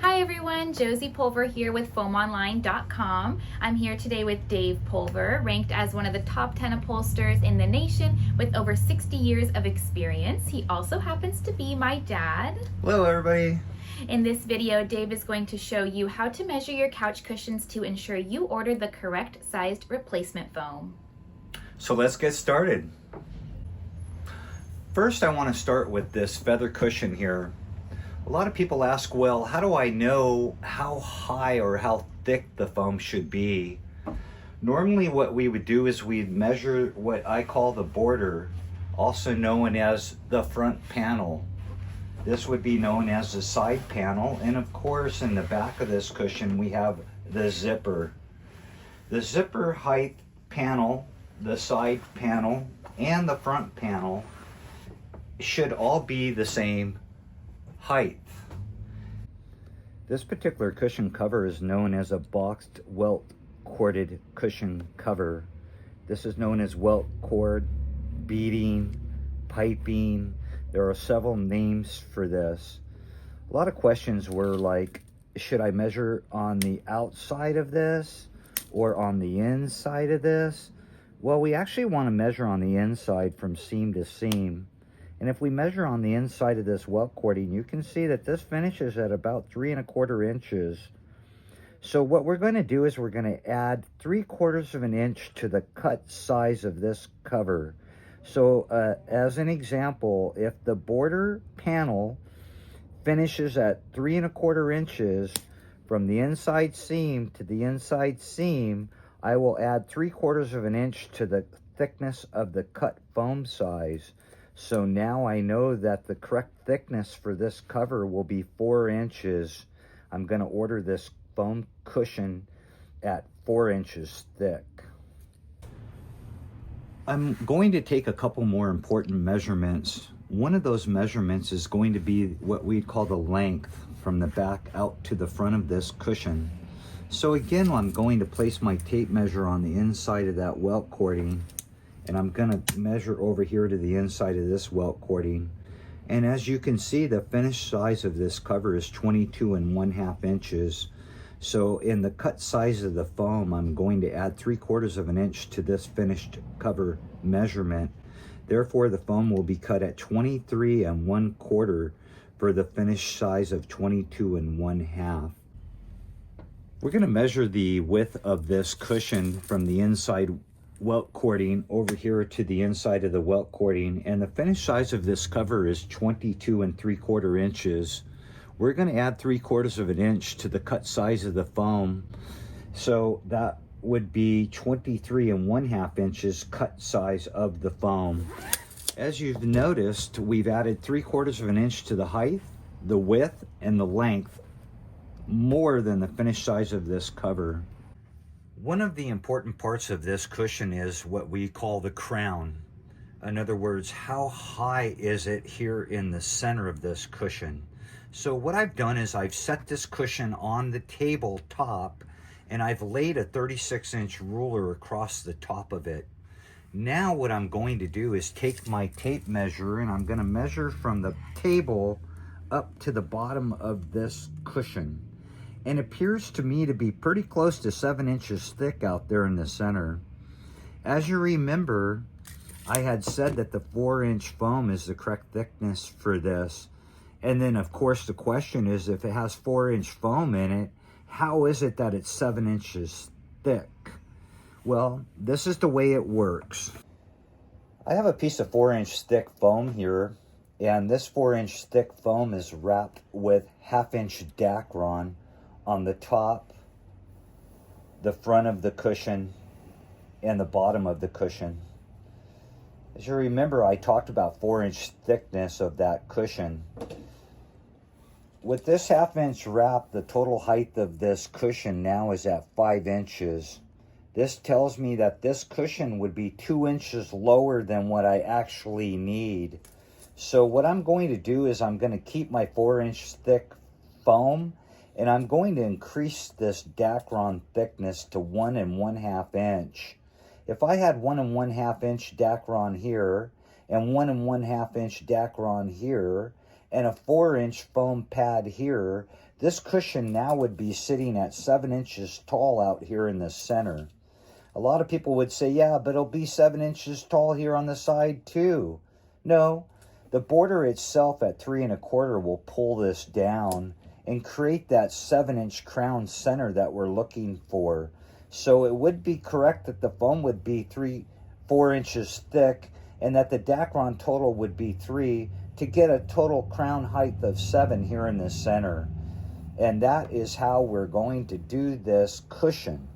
Hi everyone, Josie Pulver here with foamonline.com. I'm here today with Dave Pulver, ranked as one of the top 10 upholsterers in the nation with over 60 years of experience. He also happens to be my dad. Hello everybody. In this video, Dave is going to show you how to measure your couch cushions to ensure you order the correct sized replacement foam. So let's get started. First, I want to start with this feather cushion here. A lot of people ask, well, how do I know how high or how thick the foam should be? Normally what we would do is we'd measure what I call the border, also known as the front panel. This would be known as the side panel, and of course in the back of this cushion we have the zipper. The zipper height panel, the side panel, and the front panel should all be the same height. This particular cushion cover is known as a boxed Welt corded cushion cover. This is known as Welt cord, beading, piping. There are several names for this. A lot of questions were like, should I measure on the outside of this or on the inside of this? Well, we actually want to measure on the inside from seam to seam. And if we measure on the inside of this welt cording, you can see that this finishes at about 3 1/4 inches. So what we're going to do is we're going to add 3/4 of an inch to the cut size of this cover. So as an example, if the border panel finishes at 3 1/4 inches from the inside seam to the inside seam, I will add 3/4 of an inch to the thickness of the cut foam size. So now I know that the correct thickness for this cover will be 4 inches. I'm going to order this foam cushion at 4 inches thick. I'm going to take a couple more important measurements. One of those measurements is going to be what we call the length from the back out to the front of this cushion. So again, I'm going to place my tape measure on the inside of that welt cording, and I'm going to measure over here to the inside of this welt cording. And as you can see, the finished size of this cover is 22 1/2 inches. So in the cut size of the foam, I'm going to add 3/4 of an inch to this finished cover measurement. Therefore, the foam will be cut at 23 1/4 for the finished size of 22 1/2. We're going to measure the width of this cushion from the inside welt cording over here to the inside of the welt cording, and the finished size of this cover is 22 3/4 inches. We're going to add 3/4 of an inch to the cut size of the foam, so that would be 23 1/2 inches cut size of the foam. As you've noticed, we've added 3/4 of an inch to the height, the width, and the length more than the finished size of this cover. One of the important parts of this cushion is what we call the crown. In other words, how high is it here in the center of this cushion? So what I've done is I've set this cushion on the tabletop, and I've laid a 36-inch ruler across the top of it. Now what I'm going to do is take my tape measure, and I'm going to measure from the table up to the bottom of this cushion. And it appears to me to be pretty close to 7 inches thick out there in the center. As you remember, I had said that the 4-inch foam is the correct thickness for this. And then of course the question is, if it has 4-inch foam in it, how is it that it's 7 inches thick? Well, this is the way it works. I have a piece of 4-inch thick foam here, and this 4-inch thick foam is wrapped with 1/2-inch Dacron on the top, the front of the cushion, and the bottom of the cushion. As you remember, I talked about 4-inch thickness of that cushion. With this 1/2-inch wrap, the total height of this cushion now is at 5 inches. This tells me that this cushion would be 2 inches lower than what I actually need. So what I'm going to do is I'm going to keep my 4-inch thick foam, and I'm going to increase this Dacron thickness to 1 1/2 inch. If I had 1 1/2 inch Dacron here and 1 1/2 inch Dacron here, and a 4-inch foam pad here, this cushion now would be sitting at 7 inches tall out here in the center. A lot of people would say, yeah, but it'll be 7 inches tall here on the side too. No, the border itself at 3 1/4 will pull this down and create that 7-inch crown center that we're looking for. So it would be correct that the foam would be 4 inches thick and that the Dacron total would be 3 to get a total crown height of 7 here in the center. And that is how we're going to do this cushion.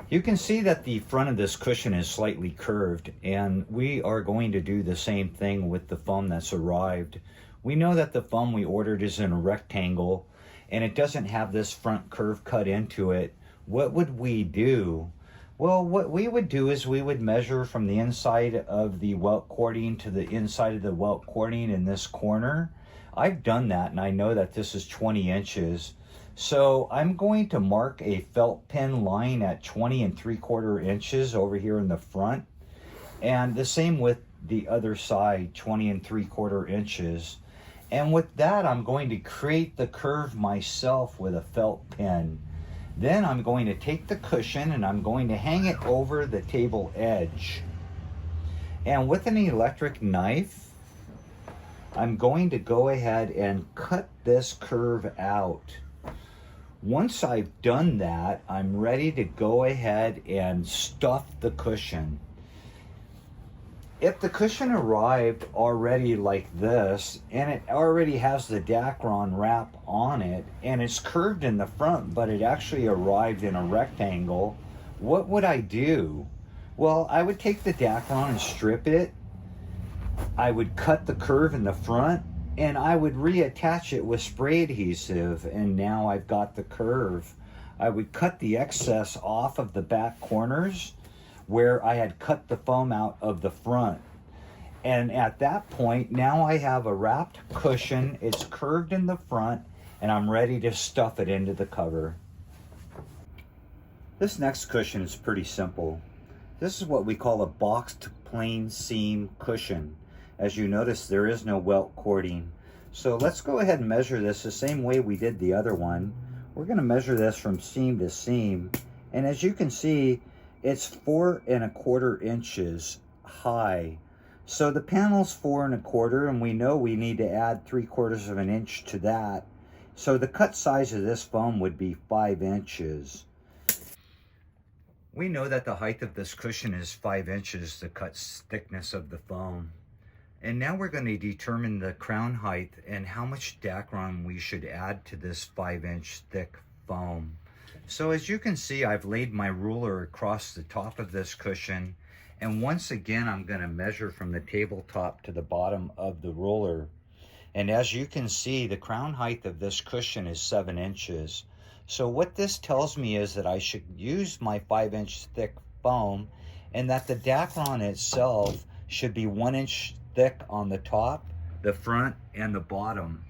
You can see that the front of this cushion is slightly curved, and we are going to do the same thing with the foam that's arrived. We know that the foam we ordered is in a rectangle and it doesn't have this front curve cut into it. What would we do? Well, what we would do is we would measure from the inside of the welt cording to the inside of the welt cording in this corner. I've done that and I know that this is 20 inches. So I'm going to mark a felt pin line at 20 3/4 inches over here in the front. And the same with the other side, 20 3/4 inches. And with that, I'm going to create the curve myself with a felt pin. Then I'm going to take the cushion and I'm going to hang it over the table edge. And with an electric knife, I'm going to go ahead and cut this curve out. Once I've done that, I'm ready to go ahead and stuff the cushion. If the cushion arrived already like this, and it already has the Dacron wrap on it, and it's curved in the front, but it actually arrived in a rectangle, what would I do? Well, I would take the Dacron and strip it. I would cut the curve in the front, and I would reattach it with spray adhesive, and now I've got the curve. I would cut the excess off of the back corners where I had cut the foam out of the front. And at that point, now I have a wrapped cushion, it's curved in the front, and I'm ready to stuff it into the cover. This next cushion is pretty simple. This is what we call a boxed plain seam cushion. As you notice, there is no welt cording. So let's go ahead and measure this the same way we did the other one. We're going to measure this from seam to seam. And as you can see, it's 4 1/4 inches high. So the panel's 4 1/4, and we know we need to add 3/4 of an inch to that. So the cut size of this foam would be 5 inches. We know that the height of this cushion is 5 inches, the cut thickness of the foam. And now we're going to determine the crown height and how much Dacron we should add to this 5-inch thick foam. So as you can see, I've laid my ruler across the top of this cushion, and once again I'm going to measure from the tabletop to the bottom of the ruler. And as you can see, the crown height of this cushion is 7 inches. So what this tells me is that I should use my 5-inch thick foam, and that the Dacron itself should be 1 inch thick on the top, the front, and the bottom.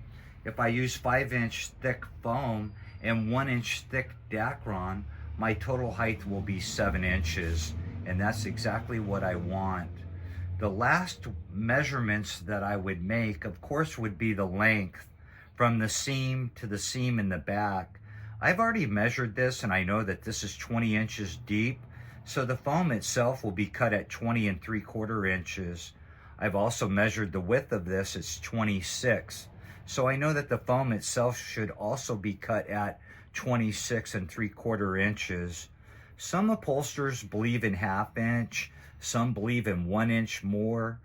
If I use 5-inch thick foam and 1 inch thick Dacron, my total height will be 7 inches, and that's exactly what I want. The last measurements that I would make, of course, would be the length from the seam to the seam in the back. I've already measured this, and I know that this is 20 inches deep, so the foam itself will be cut at 20 3/4 inches. I've also measured the width of this, it's 26. So I know that the foam itself should also be cut at 26 3/4 inches. Some upholsterers believe in 1/2 inch, some believe in 1 inch more.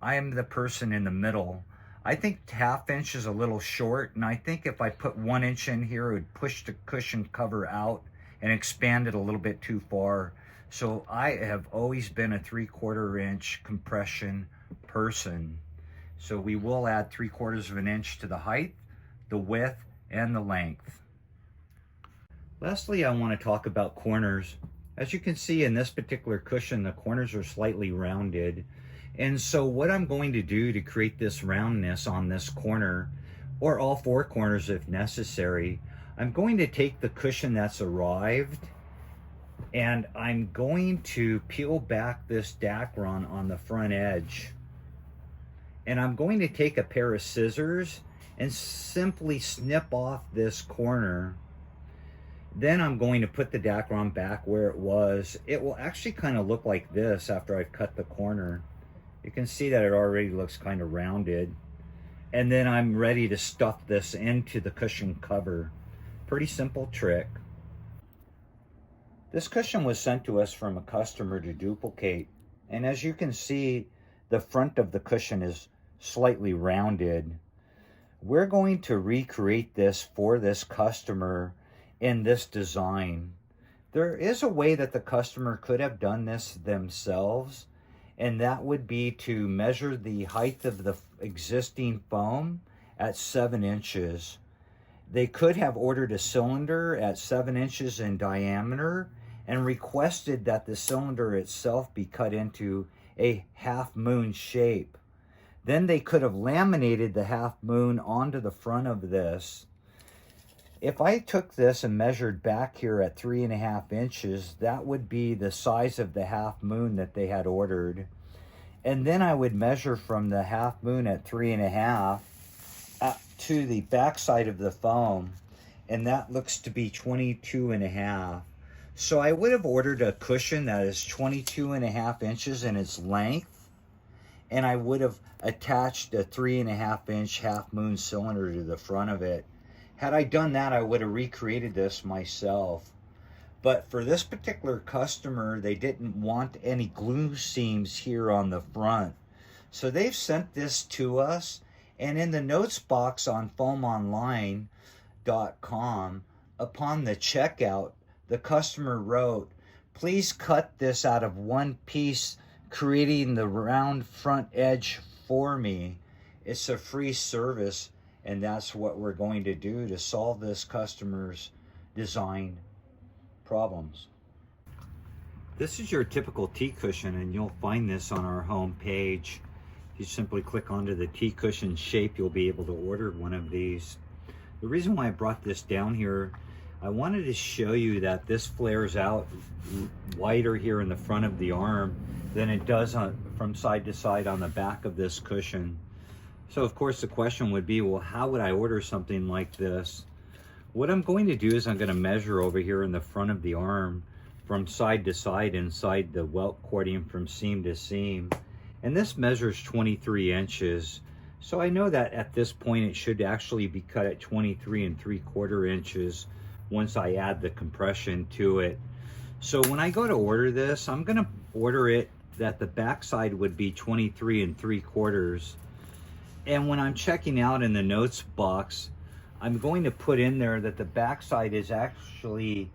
I am the person in the middle. I think 1/2 inch is a little short, and I think if I put 1 inch in here, it would push the cushion cover out and expand it a little bit too far. So I have always been a 3/4 inch compression person. So we will add 3/4 of an inch to the height, the width, and the length. Lastly, I want to talk about corners. As you can see in this particular cushion, the corners are slightly rounded. And so what I'm going to do to create this roundness on this corner, or all 4 corners if necessary, I'm going to take the cushion that's arrived, and I'm going to peel back this Dacron on the front edge. And I'm going to take a pair of scissors and simply snip off this corner. Then I'm going to put the Dacron back where it was. It will actually kind of look like this after I've cut the corner. You can see that it already looks kind of rounded. And then I'm ready to stuff this into the cushion cover. Pretty simple trick. This cushion was sent to us from a customer to duplicate. And as you can see, the front of the cushion is slightly rounded. We're going to recreate this for this customer in this design. There is a way that the customer could have done this themselves, and that would be to measure the height of the existing foam at 7 inches. They could have ordered a cylinder at 7 inches in diameter and requested that the cylinder itself be cut into a half moon shape. Then they could have laminated the half moon onto the front of this. If I took this and measured back here at 3.5 inches, that would be the size of the half moon that they had ordered. And then I would measure from the half moon at 3.5 to the back side of the foam, and that looks to be 22.5. So I would have ordered a cushion that is 22.5 inches in its length, and I would have attached a 3.5 inch half moon cylinder to the front of it. Had I done that, I would have recreated this myself. But for this particular customer, they didn't want any glue seams here on the front. So they've sent this to us, and in the notes box on foamonline.com, upon the checkout, the customer wrote, "Please cut this out of one piece, creating the round front edge for me." It's a free service, and that's what we're going to do to solve this customer's design problems. This is your typical tea cushion, and you'll find this on our home page. If you simply click onto the tea cushion shape, you'll be able to order one of these. The reason why I brought this down here, I wanted to show you that this flares out wider here in the front of the arm than it does from side to side on the back of this cushion. So of course the question would be, well, how would I order something like this? What I'm going to do is I'm going to measure over here in the front of the arm from side to side inside the welt cording from seam to seam. And this measures 23 inches. So I know that at this point it should actually be cut at 23 3/4 inches once I add the compression to it. So when I go to order this, I'm going to order it that the back side would be 23 3/4. And when I'm checking out in the notes box, I'm going to put in there that the back side is actually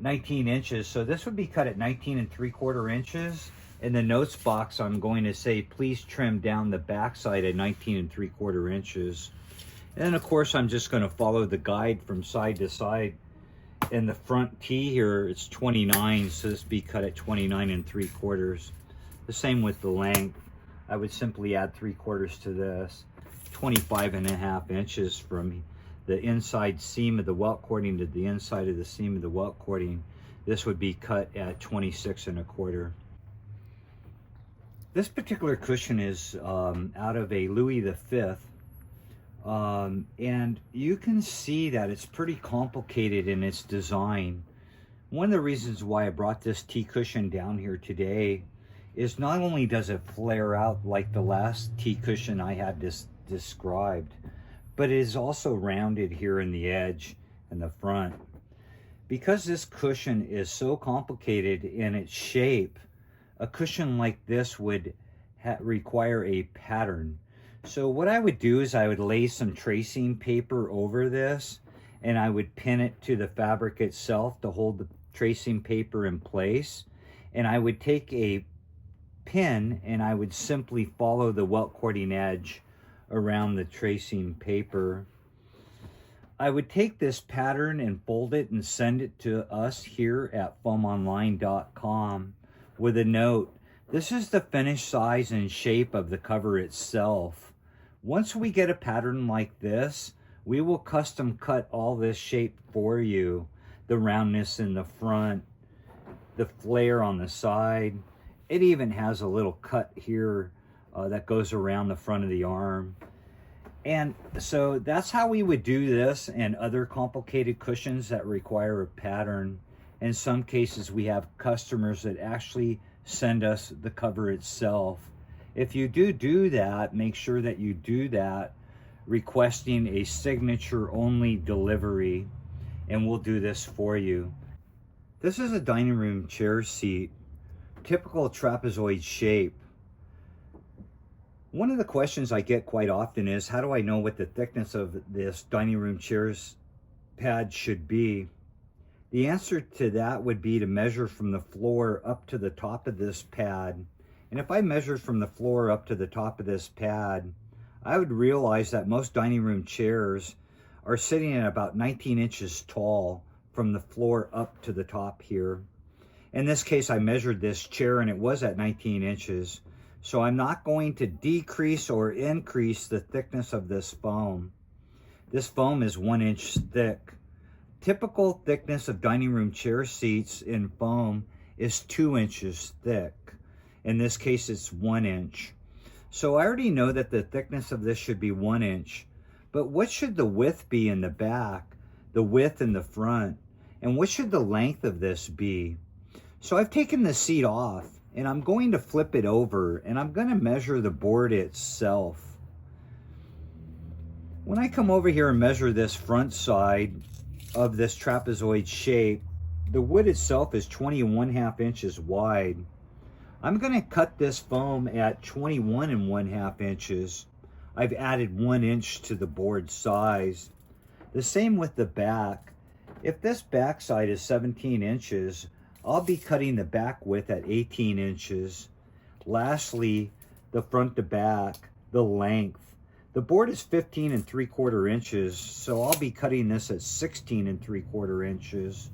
19 inches. So this would be cut at 19 3/4 inches. In the notes box, I'm going to say, please trim down the back side at 19 3/4 inches. And then of course, I'm just going to follow the guide from side to side. In the front T here, it's 29, so this would be cut at 29 3/4. The same with the length. I would simply add 3/4 to this. 25.5 inches from the inside seam of the welt cording to the inside of the seam of the welt cording. This would be cut at 26 1/4. This particular cushion is out of a Louis V. And you can see that it's pretty complicated in its design. One of the reasons why I brought this tea cushion down here today is not only does it flare out like the last tea cushion I had described, but it is also rounded here in the edge and the front. Because this cushion is so complicated in its shape, a cushion like this would require a pattern. So what I would do is I would lay some tracing paper over this, and I would pin it to the fabric itself to hold the tracing paper in place. And I would take a pin and I would simply follow the welt cording edge around the tracing paper. I would take this pattern and fold it and send it to us here at foamonline.com with a note. This is the finished size and shape of the cover itself. Once we get a pattern like this, we will custom cut all this shape for you. The roundness in the front, the flare on the side. It even has a little cut here that goes around the front of the arm. And so that's how we would do this and other complicated cushions that require a pattern. In some cases, we have customers that actually send us the cover itself. If you do that, make sure that you do that requesting a signature only delivery, and we'll do this for you. This is a dining room chair seat, typical trapezoid shape. One of the questions I get quite often is, how do I know what the thickness of this dining room chairs pad should be? The answer to that would be to measure from the floor up to the top of this pad. And if I measured from the floor up to the top of this pad, I would realize that most dining room chairs are sitting at about 19 inches tall from the floor up to the top here. In this case, I measured this chair and it was at 19 inches. So I'm not going to decrease or increase the thickness of this foam. This foam is 1 inch thick. Typical thickness of dining room chair seats in foam is 2 inches thick. In this case, it's 1 inch. So I already know that the thickness of this should be 1 inch. But what should the width be in the back, the width in the front, and what should the length of this be? So I've taken the seat off and I'm going to flip it over and I'm going to measure the board itself. When I come over here and measure this front side of this trapezoid shape, the wood itself is 20 1/2 inches wide. I'm going to cut this foam at 21 1/2 inches. I've added 1 inch to the board size. The same with the back. If this back side is 17 inches, I'll be cutting the back width at 18 inches. Lastly, the front to back, the length. The board is 15 3/4 inches, so I'll be cutting this at 16 3/4 inches.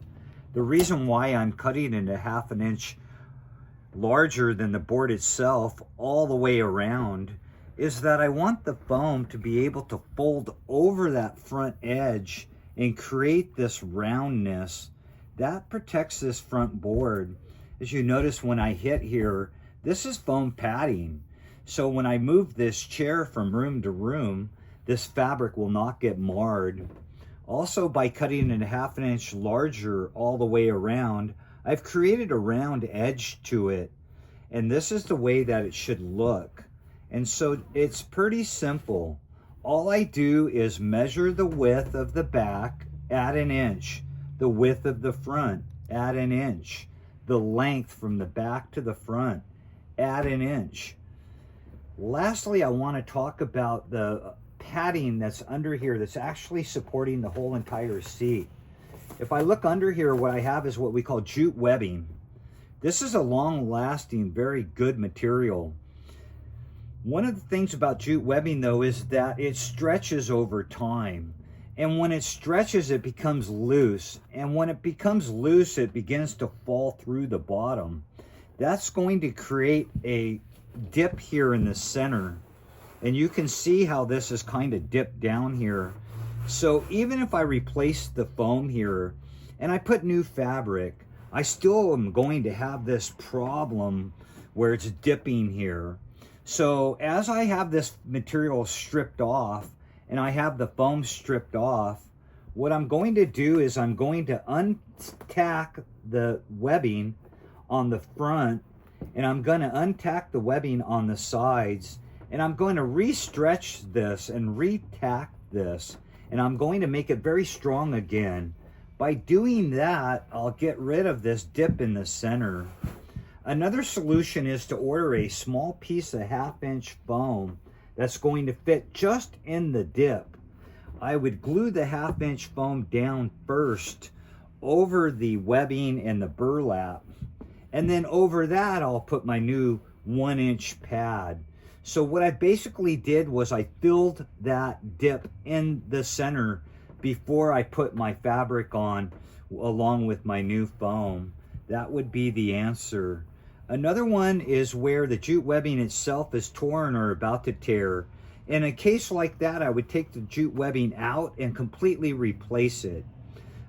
The reason why I'm cutting it 1/2 inch larger than the board itself all the way around is that I want the foam to be able to fold over that front edge and create this roundness that protects this front board. As you notice, when I hit here, this is foam padding. So when I move this chair from room to room, this fabric will not get marred. Also, by cutting it 1/2 inch larger all the way around, I've created a round edge to it, and this is the way that it should look. And so it's pretty simple. All I do is measure the width of the back at 1 inch, the width of the front at 1 inch, the length from the back to the front at 1 inch. Lastly, I want to talk about the padding that's under here that's actually supporting the whole entire seat. If I look under here, what I have is what we call jute webbing. This is a long-lasting, very good material. One of the things about jute webbing, though, is that it stretches over time. And when it stretches, it becomes loose. And when it becomes loose, it begins to fall through the bottom. That's going to create a dip here in the center. And you can see how this is kind of dipped down here. So even if I replace the foam here and I put new fabric, I still am going to have this problem where it's dipping here. So as I have this material stripped off and I have the foam stripped off, what I'm going to do is I'm going to untack the webbing on the front, and I'm going to untack the webbing on the sides, and I'm going to re-stretch this and re-tack this, and I'm going to make it very strong again. By doing that, I'll get rid of this dip in the center. Another solution is to order a small piece of 1/2 inch foam that's going to fit just in the dip. I would glue the 1/2 inch foam down first over the webbing and the burlap, and then over that I'll put my new 1 inch pad. So what I basically did was I filled that dip in the center before I put my fabric on along with my new foam. That would be the answer. Another one is where the jute webbing itself is torn or about to tear. In a case like that, I would take the jute webbing out and completely replace it.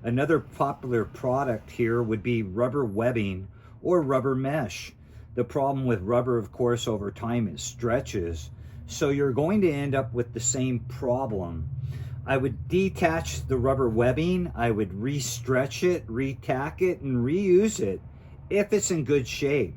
Another popular product here would be rubber webbing or rubber mesh. The problem with rubber, of course, over time it stretches. So you're going to end up with the same problem. I would detach the rubber webbing, I would re-stretch it, re-tack it, and reuse it if it's in good shape.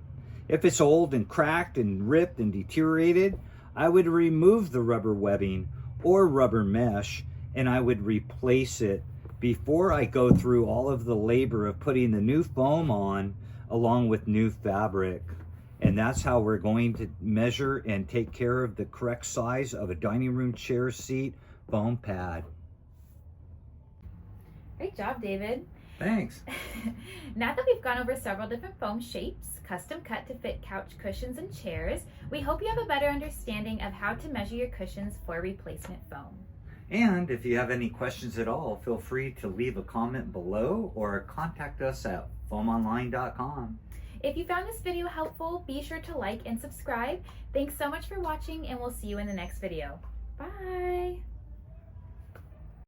If it's old and cracked and ripped and deteriorated, I would remove the rubber webbing or rubber mesh and I would replace it before I go through all of the labor of putting the new foam on along with new fabric. And that's how we're going to measure and take care of the correct size of a dining room chair seat foam pad. Great job, David. Thanks. Now that we've gone over several different foam shapes, custom cut to fit couch cushions and chairs, we hope you have a better understanding of how to measure your cushions for replacement foam. And if you have any questions at all, feel free to leave a comment below or contact us at homeonline.com. If you found this video helpful, be sure to like and subscribe. Thanks so much for watching, and we'll see you in the next video. Bye!